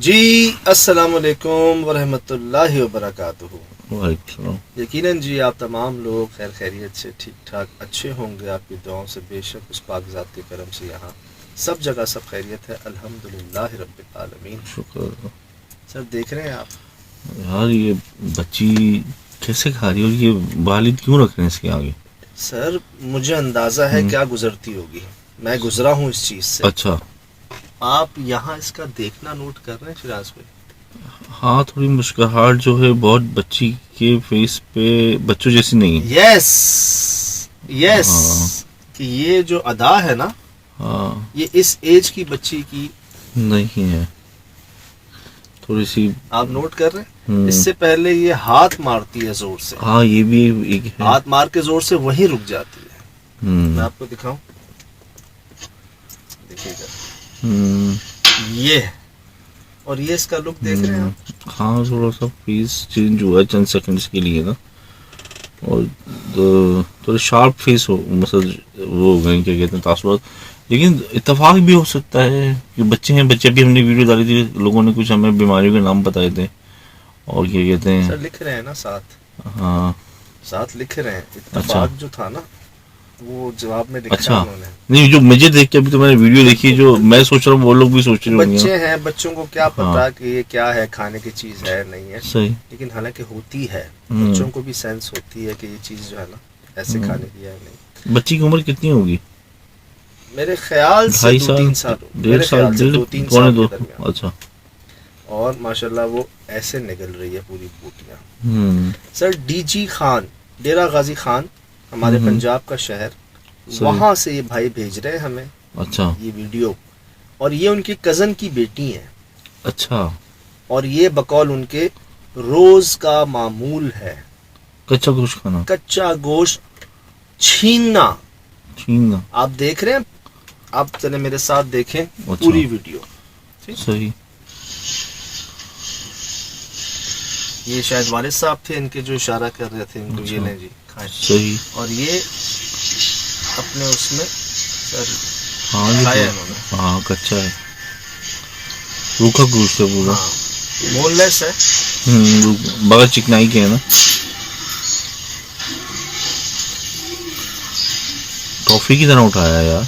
جی السلام علیکم ورحمۃ اللہ وبرکاتہ۔ وعلیکم السلام۔ یقیناً جی آپ تمام لوگ خیر خیریت سے ٹھیک ٹھاک اچھے ہوں گے، آپ کی دعاؤں سے بے شک اس پاک ذات کے کرم سے یہاں سب جگہ سب خیریت ہے، الحمدللہ رب العالمین۔ شکر۔ سر دیکھ رہے ہیں آپ یار یہ بچی کیسے کھا رہی ہے اور یہ والد کیوں رکھ رہے ہیں اس کے آگے؟ سر مجھے اندازہ ہے کیا گزرتی ہوگی، میں گزرا ہوں اس چیز سے۔ اچھا، آپ یہاں اس کا دیکھنا نوٹ کر رہے ہیں شراز بھائی؟ ہاں تھوڑی مسکراہٹ جو ہے بہت بچی کے فیس پہ بچوں جیسی نہیں ہے۔ یس یس، ہاں کہ یہ جو ادا ہے نا، ہاں یہ اس ایج کی بچی کی نہیں ہے، تھوڑی سی آپ نوٹ کر رہے ہیں۔ اس سے پہلے یہ ہاتھ مارتی ہے زور سے، ہاں یہ بھی ایک ہے۔ ہاتھ مار کے زور سے وہیں رک جاتی ہے۔ میں آپ کو دکھاؤں، دیکھیے گا یہ، اور یہ اس کا لک دیکھ رہے ہیں آپ؟ ہاں تھوڑا سا فیس چینج ہوا ہے چند سیکنڈز کے لیے نا، اور تھوڑے شارپ فیس ہو، مثلا وہ ہو گئے کیا کہتے ہیں تاثرات، لیکن اتفاق بھی ہو سکتا ہے کہ بچے ہیں، بچے بھی ہم نے ویڈیو ڈالی تھی، لوگوں نے کچھ ہمیں بیماریوں کے نام بتائے تھے اور کیا کہتے ہیں۔ سر لکھ رہے ہیں نا ساتھ، ہاں ساتھ لکھ رہے ہیں، اچھا اتفاق جو تھا نا وہ جواب میں لکھا اچھا، انہوں نے۔ نہیں جو مجھے دیکھ کے ابھی تو میں نے ویڈیو دیکھی، جو میں سوچ رہا ہوں وہ لوگ بھی سوچ رہے ہوں گے۔ بچے ہیں، بچوں کو کیا ہاں پتا کہ یہ کیا ہے، کھانے کی چیز ہے نہیں ہے، صحیح۔ لیکن حالانکہ ہوتی ہے، بچوں کو بھی سینس ہوتی ہے کہ یہ چیز جو ہے نا ایسے کھانے کی ہے نہیں۔ بچی کی عمر کتنی ہوگی؟ میرے خیال سے 2.5 2-3 سال، ڈیڑھ میرے سال، خیال سے 2-3 پونے سال دو۔ کے درمیان، اچھا، اور ماشاءاللہ وہ ایسے نگل رہی ہے پوری بوٹیاں۔ سر ڈی جی خان، ڈیرہ غازی خان، ہمارے پنجاب کا شہر، وہاں سے یہ بھائی بھیج رہے ہیں ہمیں اچھا یہ ویڈیو، اور یہ ان کی کزن کی بیٹی ہیں، اچھا، اور یہ بقول ان کے روز کا معمول ہے کچا گوشت کھانا، کچا گوشت چھیننا۔ چھیننا۔ آپ دیکھ رہے ہیں، آپ چلے میرے ساتھ دیکھیں اچھا پوری ویڈیو۔ صحیح۔ یہ شاید والد صاحب تھے ان کے جو اشارہ کر رہے تھے ان کو، یہ اچھا لیں جی کھائیں، صحیح۔ اور یہ اپنے اس میں سر ہاں یہ کھایا تو انہوں نے۔ ہاں کچا ہے، روکھا گوشت ہے پورا، بون لیس ہے۔ بغیر چکنائی کے ہے نا۔ ٹافی کی طرح اٹھایا ہے یار۔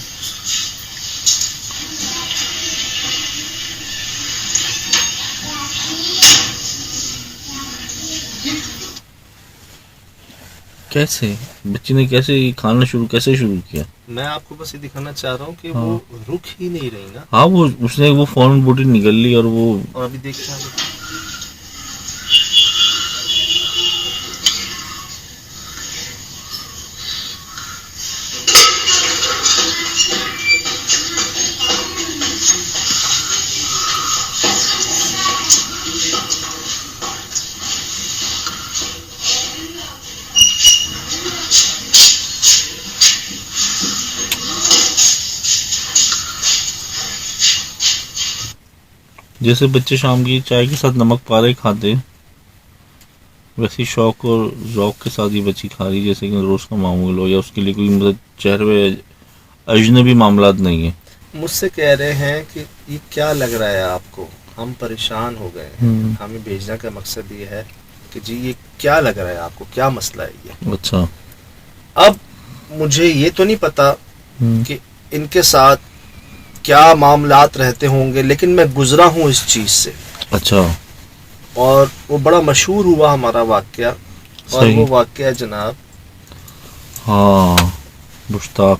کیسے بچی نے کیسے کھانا کیسے شروع کیا؟ میں آپ کو بس یہ دکھانا چاہ رہا ہوں کہ وہ رک ہی نہیں رہی نا۔ ہاں وہ اس نے وہ فوراً بوٹی نکل لی، اور وہ اور ابھی دیکھتے ہیں جیسے بچے شام کی چائے کے ساتھ نمک پارے کھاتے، ویسی شوق اور ذوق کے ساتھ یہ بچی کھا رہی جیسے کہ روز کا معمول ہو، یا اس کے لیے کوئی مطلب چہرے پہ اجنبی معاملات نہیں ہیں۔ مجھ سے کہہ رہے ہیں کہ یہ کیا لگ رہا ہے آپ کو، ہم پریشان ہو گئے ہیں، ہمیں بھیجنے کا مقصد یہ ہے کہ جی یہ کیا لگ رہا ہے آپ کو، کیا مسئلہ ہے یہ۔ اچھا، اب مجھے یہ تو نہیں پتا کہ ان کے ساتھ کیا معاملات رہتے ہوں گے، لیکن میں گزرا ہوں اس چیز سے۔ اچھا، اور وہ بڑا مشہور ہوا ہمارا واقعہ، اور صحیح۔ وہ واقعہ جناب، ہاں مشتاق،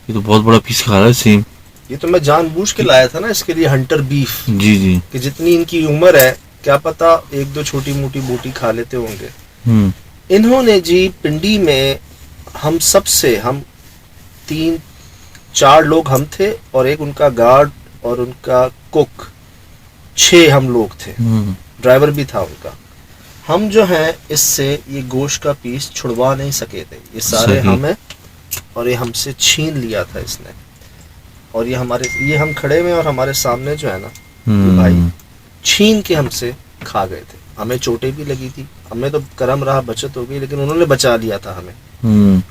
یہ تو بہت بڑا پیس کھا رہا ہے سیم۔ یہ تو میں جان بوجھ کے لایا تھا نا اس کے لیے ہنٹر بیف، جی جی، کہ جتنی ان کی عمر ہے کیا پتا ایک دو چھوٹی موٹی بوٹی کھا لیتے ہوں گے۔ انہوں نے جی پنڈی میں ہم سب سے، ہم 3-4 لوگ ہم تھے، اور ایک ان کا گارڈ اور ان کا کک، 6 ہم لوگ تھے، ڈرائیور بھی تھا ان کا۔ ہم جو ہیں اس سے یہ گوشت کا پیس چھڑوا نہیں سکے تھے، یہ سارے صحیح۔ ہمیں، اور یہ ہم سے چھین لیا تھا اس نے، اور یہ ہم کھڑے ہوئے اور ہمارے سامنے جو ہے نا یہ بھائی چھین کے ہم سے کھا گئے تھے۔ ہمیں چوٹیں بھی لگی تھی، ہمیں تو کرم رہا بچت ہو گئی، لیکن انہوں نے بچا لیا تھا ہمیں۔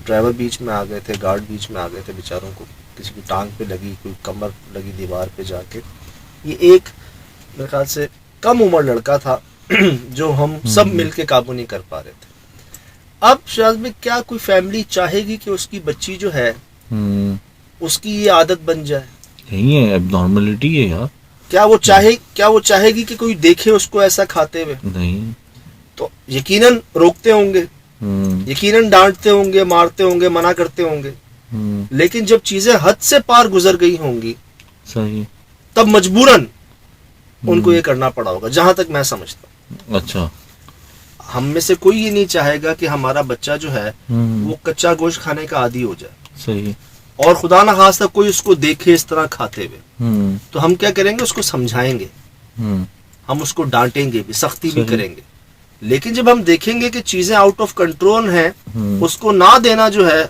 ڈرائیور بیچ میں آ گئے تھے، گارڈ بیچ میں آ گئے تھے، بیچاروں کو کسی کی ٹانگ پہ لگی، کوئی کمر لگی دیوار پہ جا کے۔ یہ ایک میرے خیال سے کم عمر لڑکا تھا جو ہم سب مل کے قابو نہیں کر پا رہے تھے. اب شاز میں کیا کوئی فیملی چاہے گی کہ اس کی بچی جو ہے اس کی یہ عادت بن جائے؟ یہی ہے اب نارملٹی ہے یار. کیا وہ چاہے گی کہ کوئی دیکھے اس کو ایسا کھاتے ہوئے؟ نہیں. تو یقیناً روکتے ہوں گے, یقیناً ڈانٹتے ہوں گے, مارتے ہوں گے, منع کرتے ہوں گے, لیکن جب چیزیں حد سے پار گزر گئی ہوں گی صحیح تب مجبوراً ان کو یہ کرنا پڑا ہوگا, جہاں تک میں سمجھتا ہوں. اچھا. ہم میں سے کوئی یہ نہیں چاہے گا کہ ہمارا بچہ جو ہے وہ کچا گوشت کھانے کا عادی ہو جائے. صحیح. اور خدا نہ خواستہ کوئی اس کو دیکھے اس طرح کھاتے ہوئے, تو ہم کیا کریں گے, اس کو سمجھائیں گے, ہم اس کو ڈانٹیں گے بھی, سختی بھی کریں گے. لیکن جب ہم دیکھیں گے کہ چیزیں آؤٹ آف کنٹرول ہیں, اس کو نہ دینا جو ہے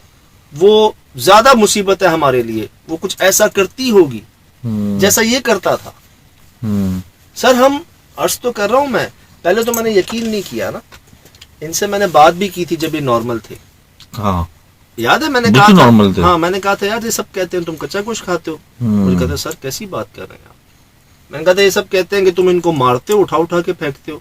وہ زیادہ مصیبت ہے ہمارے لیے. وہ کچھ ایسا کرتی ہوگی جیسا یہ کرتا تھا. سر ہم عرض تو کر رہا ہوں, میں پہلے تو میں نے یقین نہیں کیا نا, ان سے میں نے بات بھی کی تھی جب یہ نارمل تھے. ہاں یاد ہے میں نے کہا تھا, ہاں میں نے کہا تھا یار یہ سب کہتے ہیں تم کچا گوشت کھاتے ہو. مجھے کہتے سر کیسی بات کر رہے ہیں آپ؟ میں نے کہا تھا یہ سب کہتے ہیں کہ تم ان کو مارتے ہو, اٹھا کے پھینکتے ہو.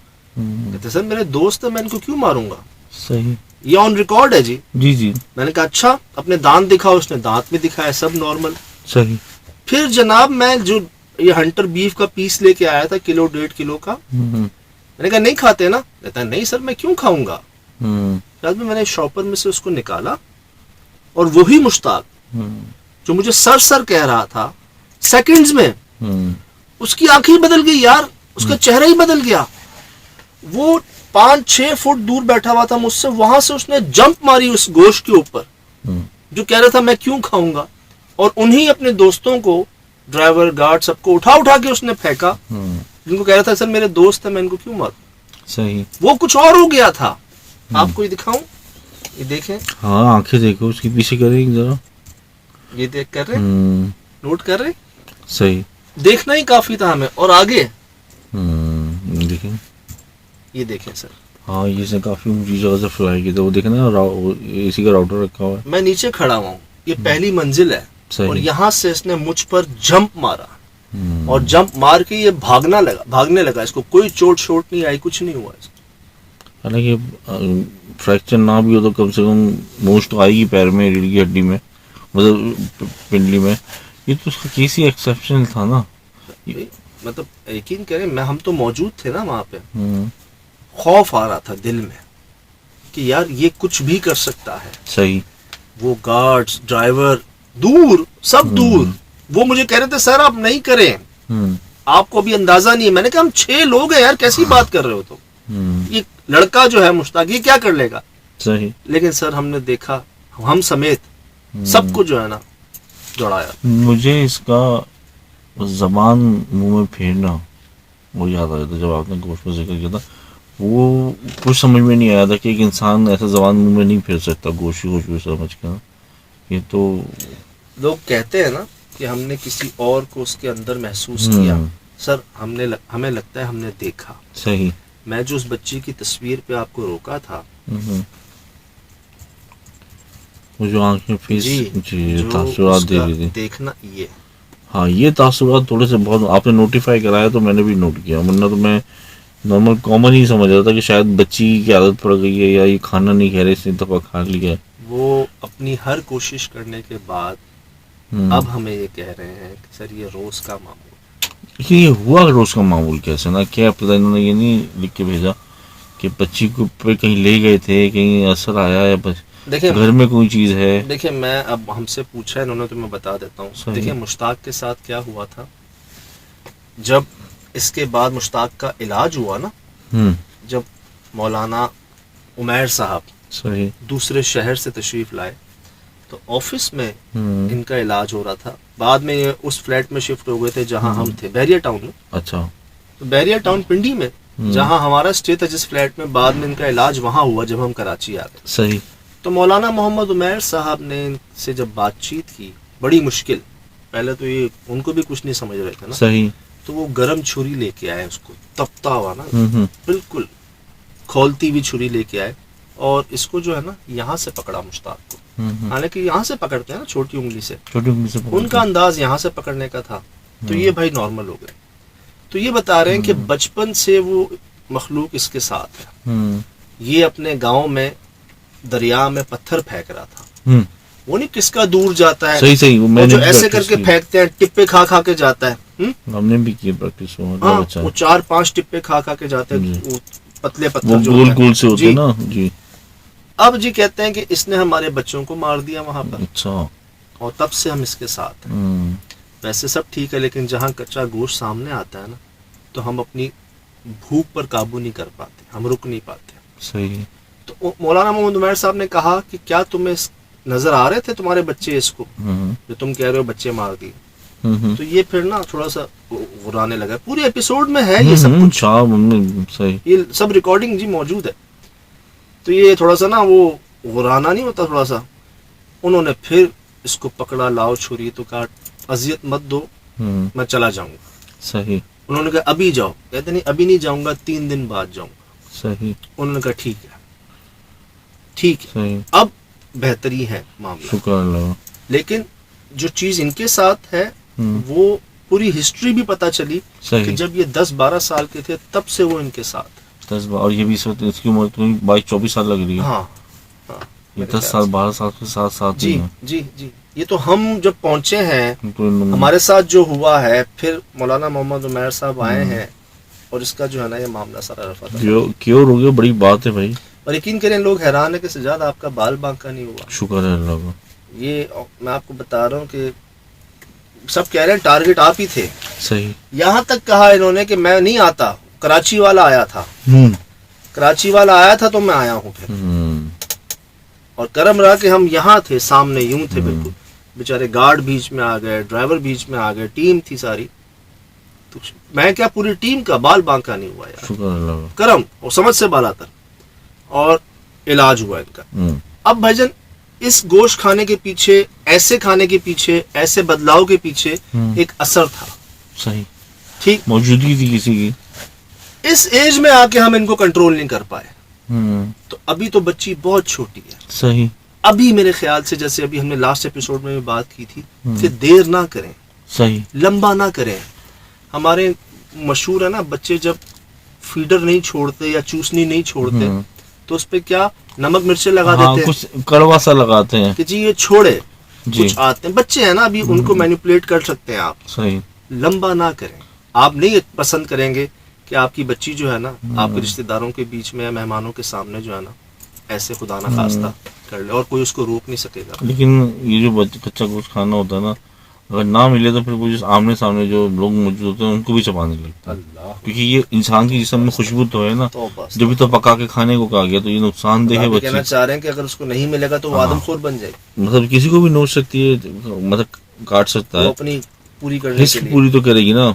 کہتے سر میرے دوست ہے, میں ان کو کیوں ماروں گا؟ صحیح, یہ آن ریکارڈ ہے جی. جی. میں نے کہا اچھا اپنے دانت دکھاؤ, اس نے دانت بھی دکھایا, سب نارمل. صحیح. پھر جناب میں جو یہ ہنٹر بیف کا پیس لے کے آیا تھا 1.5 کلو کا, میں نے کہا نہیں کھاتے نا؟ کہتا ہے نہیں سر میں کیوں کھاؤں گا. میں نے شاپر میں سے اس کو نکالا, اور وہی مشتاق جو مجھے سر کہہ رہا تھا, سیکنڈز میں اس کی آنکھیں بدل گئی یار, اس کا چہرہ ہی بدل گیا. وہ 5-6 فٹ دور بیٹھا ہوا تھا مجھ سے, وہاں سے اس نے جمپ ماری اس گوشت کے اوپر جو کہہ رہا تھا میں کیوں کھاؤں گا, اور انہی اپنے دوستوں کو, ڈرائیور گارڈ سب کو اٹھا کے اس نے پھینکا, جن کو کہہ رہا تھا سر میرے دوست ہیں میں ان کو کیوں ماروں. صحیح. وہ کچھ اور ہو گیا تھا. آپ کو یہ دکھاؤں, یہ دیکھیں, ہاں آنکھیں دیکھو اس کی پیچھے کریں ذرا, یہ دیکھ کر رہے, نوٹ کر رہے. صحیح. دیکھنا ہی کافی تھا ہمیں. اور آگے دیکھیں, یہ دیکھیں سر, ہاں یہ سے کافی اونچی جگہ سے فلائی کی تھا. وہ دیکھیں نا اسی کا راؤٹر رکھا ہوا ہے. میں نیچے کھڑا ہوا ہوں, یہ پہلی منزل ہے, اور یہاں سے اس نے مجھ پر جمپ مارا, اور جمپ مار کے یہ بھاگنے لگا. اس کو کوئی چوٹ نہیں آئی, کچھ نہیں ہوا. حالانکہ فریکچر نہ بھی ہو تو کم سے کم موچ تو آئے گی پیر میں, ریڑھ کی ہڈی میں, مطلب پنڈلی میں. یہ تو اس کا کیس ہی ایکسیپشنل تھا نا. مطلب یقین کریں ہم تو موجود تھے نا وہاں پہ. خوف آ رہا تھا دل میں کہ یار یہ کچھ بھی کر سکتا ہے. صحیح. وہ گارڈز, ڈرائیور دور, سب دور. وہ مجھے کہہ رہے تھے سر آپ نہیں کریں, آپ کو بھی اندازہ نہیں ہے. میں نے کہا ہم 6 لوگ ہیں یار, کیسی بات کر رہے ہو. تو یہ لڑکا جو ہے مشتاق یہ کیا کر لے گا. صحیح. لیکن سر ہم نے دیکھا, ہم سمیت سب کو جو ہے نا دوڑایا. مجھے اس کا زبان منہ میں پھیرنا وہ یاد آیا تھا جب آپ نے گوشت میں ذکر کیا تھا. وہ کچھ سمجھ میں نہیں آیا تھا کہ ایک انسان ایسا زبان منہ میں نہیں پھیر سکتا گوشت سمجھ کے. یہ تو لوگ کہتے ہیں نا کہ ہم نے کسی اور کو اس کے اندر محسوس کیا. سر ہمیں لگتا ہے ہم نے دیکھا. صحیح. میں جو اس بچی کی تصویر پہ آپ کو روکا تھا, وہ جو آنکھیں فیس جی تاثرات دے رہی تھی, دیکھنا یہ, ہاں یہ تاثرات تھوڑے سے بہت آپ نے نوٹیفائی کرایا تو میں نے بھی نوٹ کیا. ورنہ تو میں نارمل کامن ہی سمجھ رہا تھا کہ شاید بچی کی عادت پڑ گئی ہے, یا یہ کھانا نہیں کھا رہے, اس نے دفعہ کھا لیا ہے. وہ اپنی ہر کوشش کرنے کے بعد اب ہمیں یہ کہہ رہے ہیں کہ سر یہ روز کا معمول. یہ ہوا روز کا معمول کیسے نا, کیا پتہ انہوں نے یہ نہیں لکھ کے بھیجا کہ بچی کو پہ کہیں لے گئے تھے, کہیں اثر آیا ہے, دیکھیں گھر میں کوئی چیز ہے. دیکھیں میں اب ہم سے پوچھا انہوں نے تو میں بتا دیتا ہوں. دیکھیں مشتاق کے ساتھ کیا ہوا تھا, جب اس کے بعد مشتاق کا علاج ہوا نا, جب مولانا عمیر صاحب صحیح دوسرے شہر سے تشریف لائے تو آفس میں ان کا علاج ہو رہا تھا. بعد میں یہ اس فلیٹ میں شفٹ ہو گئے تھے جہاں ہم تھے, بیریا ٹاؤن میں. اچھا. تو بیریا ٹاؤن پنڈی میں جہاں ہمارا اسٹے تھا, جس فلیٹ میں, بعد میں ان کا علاج وہاں ہوا جب ہم کراچی آ گئے. صحیح. تو مولانا محمد عمیر صاحب نے ان سے جب بات چیت کی, بڑی مشکل, پہلے تو یہ ان کو بھی کچھ نہیں سمجھ رہے تھے نا. صحیح. تو وہ گرم چھری لے کے آئے, اس کو تپتا ہوا نا, بالکل کھولتی ہوئی چھری لے کے آئے, اور اس کو جو ہے نا یہاں سے پکڑا مشتاق کو. حالانکہ یہاں سے پکڑتے ہیں نا چھوٹی انگلی سے, ان کا انداز یہاں سے پکڑنے کا تھا. تو یہ بھائی نارمل ہو گئے. تو یہ بتا رہے ہیں کہ بچپن سے وہ مخلوق اس کے ساتھ ہے. یہ اپنے گاؤں میں دریا میں پتھر پھینک رہا تھا. وہ نہیں کس کا دور جاتا ہے, صحیح وہ جو ایسے کر کے پھینکتے ہیں, ٹپے کھا کھا کے جاتا ہے. ہم نے بھی کی پریکٹس. وہ 4-5 ٹپے کھا کھا کے جاتے ہیں, وہ پتلے پتھر جو گول گول سے ہوتے ہیں نا. جی. اب جی کہتے ہیں کہ اس نے ہمارے بچوں کو مار دیا وہاں پر. اچھا. اور تب سے ہم اس کے ساتھ ہیں. ویسے سب ٹھیک ہے, لیکن جہاں کچا گوشت سامنے آتا ہے نا, تو ہم اپنی بھوک پر قابو نہیں کر پاتے, ہم رک نہیں پاتے. صحیح. تو مولانا محمد عمیر صاحب نے کہا کہ کیا تمہیں نظر آ رہے تھے تمہارے بچے اس کو, جو تم کہہ رہے ہو بچے مار دیے؟ تو یہ پھر نا تھوڑا سا غرانے لگا. پورے ایپیسوڈ میں ہے یہ سب کچھ, یہ سب ریکارڈنگ جی موجود ہے. تو یہ تھوڑا سا نا وہ غرانا نہیں ہوتا تھوڑا سا. انہوں نے پھر اس کو پکڑا, لاؤ چھری, تو کہا اذیت مت دو, میں چلا جاؤں گا. صحیح. انہوں نے کہا ابھی جاؤ. کہتے نہیں ابھی نہیں جاؤں گا, 3 دن بعد جاؤں گا. صحیح. انہوں نے کہا ٹھیک ہے ٹھیک ہے. صحیح. اب بہتری ہے معاملہ. شکر اللہ. لیکن جو چیز ان کے ساتھ ہے وہ پوری ہسٹری بھی پتا چلی کہ جب یہ 10-12 سال کے تھے تب سے وہ ان کے ساتھ. 10 اور یہ بھی اس کی عمر 22-24 سال لگ رہی ہے. ہاں, یہ 10 سال 12 سال کے ساتھ ساتھ. جی جی جی. یہ تو ہم جب پہنچے ہیں, ہمارے ساتھ جو ہوا ہے, پھر مولانا محمد عمیر صاحب آئے ہیں اور اس کا جو ہے نا یہ معاملہ سارا رفع کیور ہو گیا. بڑی بات ہے بھائی. اور یقین کریں لوگ حیران ہے کہ سجاد آپ کا بال بانکا نہیں ہوا. شکر ہے اللہ کا. یہ میں آپ کو بتا رہا ہوں کہ سب کہہ رہے ہیں ٹارگٹ آپ ہی تھے. صحیح. یہاں تک کہا انہوں نے کہ میں نہیں آتا, کراچی والا آیا تھا. کراچی والا آیا تھا تو میں آیا ہوں پھر. اور کرم رہا کہ ہم یہاں تھے, سامنے یوں تھے بالکل. بیچارے گارڈ بیچ میں آ گئے, ڈرائیور بیچ میں آ گئے, ٹیم تھی ساری. تو میں کیا پوری ٹیم کا بال بانکا نہیں ہوا یار. شکر اللہ. کرم اور سمجھ سے بالا تر. اور علاج ہوا ان کا. اب بھائی اس گوشت کھانے کے پیچھے, ایسے کھانے کے پیچھے, ایسے بدلاؤ کے پیچھے ایک اثر تھا. صحیح. ٹھیک, موجودگی تھی کسی کی. اس ایج میں آ کے ہم ان کو کنٹرول نہیں کر پائے. تو ابھی تو بچی بہت چھوٹی ہے. صحیح. ابھی میرے خیال سے جیسے ابھی ہم نے لاسٹ ایپیسوڈ میں بھی بات کی تھی کہ دیر نہ کریں. صحیح. لمبا نہ کریں. ہمارے مشہور ہے نا, بچے جب فیڈر نہیں چھوڑتے یا چوسنی نہیں چھوڑتے تو اس پہ کیا نمک مرچیں لگا دیتے ہیں, کچھ کڑوا سا لگاتے ہیں کہ جی یہ چھوڑے. کچھ آتے ہیں بچے ہیں نا ابھی, ان کو مینیپولیٹ کر سکتے ہیں آپ. صحیح. لمبا نہ کریں. آپ نہیں پسند کریں گے کہ آپ کی بچی جو ہے نا آپ کے رشتہ داروں کے بیچ میں یا مہمانوں کے سامنے جو ہے نا ایسے خدا نہ خواستہ کر لے, اور کوئی اس کو روک نہیں سکے گا. لیکن یہ جو کچا گوشت کھانا ہوتا ہے نا, اگر نہ ملے تو پھر وہ جو آمنے سامنے جو لوگ موجود ہوتے ہیں ان کو بھی چبانے لگتا ہے. کیونکہ یہ انسان کی جسم میں خوشبو تو ہے نا, جب بھی تو پکا کے کھانے کو کہا گیا, تو یہ نقصان دہ ہے. بچے کہنا چاہ رہے ہیں کہ اگر اس کو نہیں ملے گا تو وہ آدم خور بن جائے, مطلب کسی کو بھی نوچ سکتی ہے, مطلب کاٹ سکتا ہے. اپنی پوری کرنے کے لیے پوری تو کرے گی نا,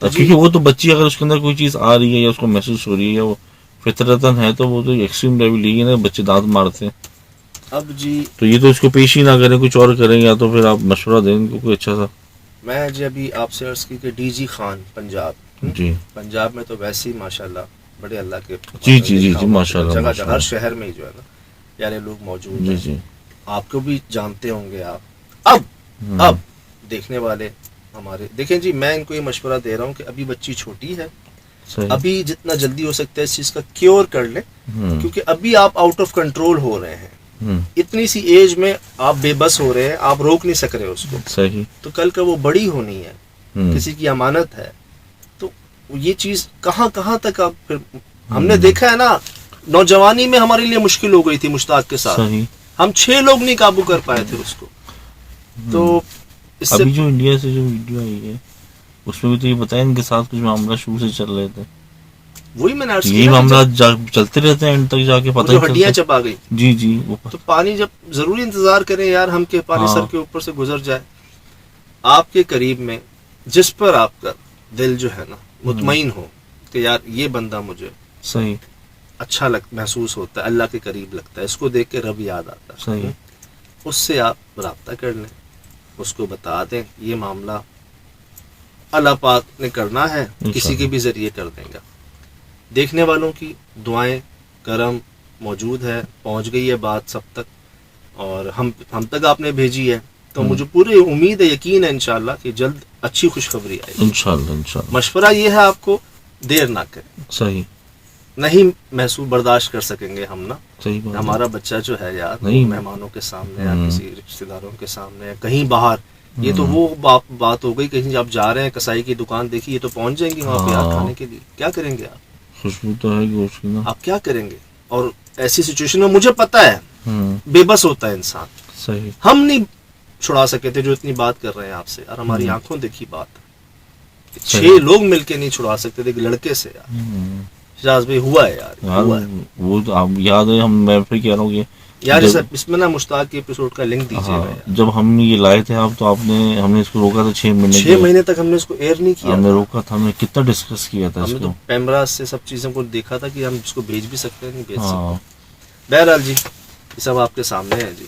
کیونکہ وہ تو بچی اگر اس کے اندر کوئی چیز آ رہی ہے یا اس کو محسوس ہو رہی ہے یا وہ فطرتاً ہے, تو وہ تو ایکسٹریم لیول ہی ہے نا, بچے دانت مارتے ہیں. اب جی تو یہ تو اس کو پیش ہی نہ کریں, کچھ اور کریں, یا تو پھر آپ مشورہ دیں ان کو کوئی اچھا سا. میں جی ابھی آپ سے عرض کی کہ ڈی جی خان پنجاب, جی پنجاب میں تو ویسے ہی ماشاءاللہ بڑے اللہ کے جی جی جی جی ماشاءاللہ جگہ جگہ ہر شہر میں جو ہے نا پیارے لوگ موجود جی ہیں. جی آپ کو بھی جانتے ہوں گے آپ. اب دیکھنے والے ہمارے دیکھیں جی, میں ان کو یہ مشورہ دے رہا ہوں کہ ابھی بچی چھوٹی ہے, ابھی جتنا جلدی ہو سکتا ہے اس چیز کا کیور کر لیں, کیونکہ ابھی آپ آؤٹ آف کنٹرول ہو رہے ہیں. اتنی سی ایج میں آپ بے بس ہو رہے ہیں, آپ روک نہیں سک رہے اس کو. صحیح. تو کل کا وہ بڑی ہونی ہے, کسی کی امانت ہے. تو یہ چیز کہاں تک آپ پھر ہم نے دیکھا ہے نا, نوجوانی میں ہمارے لیے مشکل ہو گئی تھی مشتاق کے ساتھ. ہم 6 لوگ نہیں قابو کر پائے تھے اس کو. تو اس سے ابھی جو انڈیا سے جو ویڈیو آئی ہے اس میں بھی تو یہ بتایا ان کے ساتھ کچھ معاملہ شروع سے چل رہے تھے. وہی میں نے یہی معاملات چلتے رہتے ہیں اینڈ تک جا کے پتہ جو ہڈیاں چبا گئی. جی جی. تو پانی جب ضروری انتظار کریں یار ہم کہ پانی سر کے اوپر سے گزر جائے. آپ کے قریب میں جس پر آپ کا دل جو ہے نا مطمئن ہو کہ یار یہ بندہ مجھے صحیح اچھا محسوس ہوتا ہے, اللہ کے قریب لگتا ہے, اس کو دیکھ کے رب یاد آتا ہے, صحیح, اس سے آپ رابطہ کر لیں, اس کو بتا دیں یہ معاملہ اللہ پاک نے کرنا ہے, کسی کے بھی ذریعے کر دیں گا. دیکھنے والوں کی دعائیں کرم موجود ہے, پہنچ گئی ہے بات سب تک, اور ہم تک آپ نے بھیجی ہے. تو تو مجھے پوری امید ہے، یقین ہے انشاءاللہ کہ جلد اچھی خوشخبری آئے گی انشاءاللہ انشاءاللہ. مشورہ یہ ہے آپ کو، دیر نہ کریں، صحیح نہیں محسوس برداشت کر سکیں گے ہم نا، صحیح بات ہے. ہمارا بچہ جو ہے یار نہیں. مہمانوں کے سامنے یا کسی رشتہ داروں کے سامنے یا کہیں باہر، یہ تو وہ بات ہو گئی، کہیں آپ جا رہے ہیں کسائی کی دکان دیکھی، یہ تو پہنچ جائیں گی وہاں پہ یار کھانے کے لیے، کیا کریں گے آپ؟ خوشبو تو ہے گوشت کی نا. آپ کیا کریں گے؟ اور ایسی سچویشن میں مجھے پتا ہے بے بس ہوتا ہے انسان، صحیح. ہم نہیں چھڑا سکے تھے جو اتنی بات کر رہے ہیں آپ سے، اور ہماری آنکھوں دیکھی بات، 6 لوگ مل کے نہیں چھڑا سکتے تھے ایک لڑکے سے یار. شاز بھائی ہوا ہے یار، ہوا ہے وہ تو آپ یاد ہے، میں پھر کہہ رہا ہوں کہ یار اس میں نا مشتاق کے ایپیسوڈ کا لنک دیجیے گا یار. جب ہم یہ لائے تھے آپ، تو آپ نے ہم نے اس کو روکا تھا 6 مہینے 6 مہینے تک ہم نے اس کو ایئر نہیں کیا، ہم نے روکا تھا، ہم نے کتنا ڈسکس کیا تھا ہم اس نے تو کو. پیمرا سے سب چیزوں کو دیکھا تھا کہ ہم اس کو بھیج بھی سکتے ہیں نہیں بھیج سکتے. بہرحال جی یہ سب آپ کے سامنے ہے جی.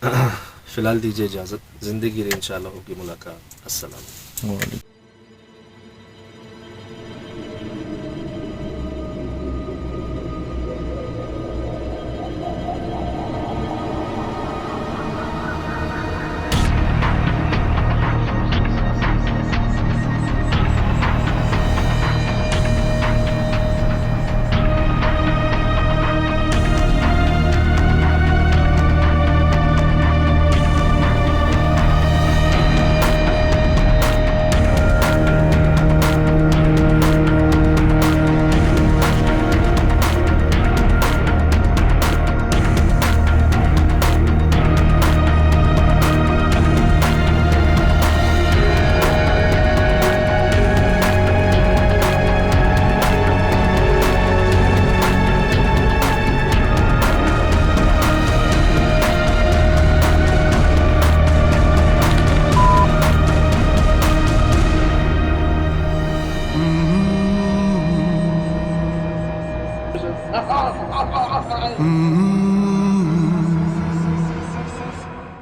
فی الحال دیجیے اجازت، زندگی رہی انشاءاللہ ہوگی ملاقات. السلام علیکم. Mm-hmm.